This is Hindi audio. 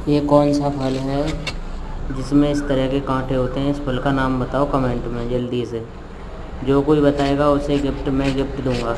ये कौन सा फल है जिसमें इस तरह के कांटे होते हैं? इस फल का नाम बताओ कमेंट में जल्दी से। जो कोई बताएगा उसे गिफ्ट में गिफ्ट दूंगा।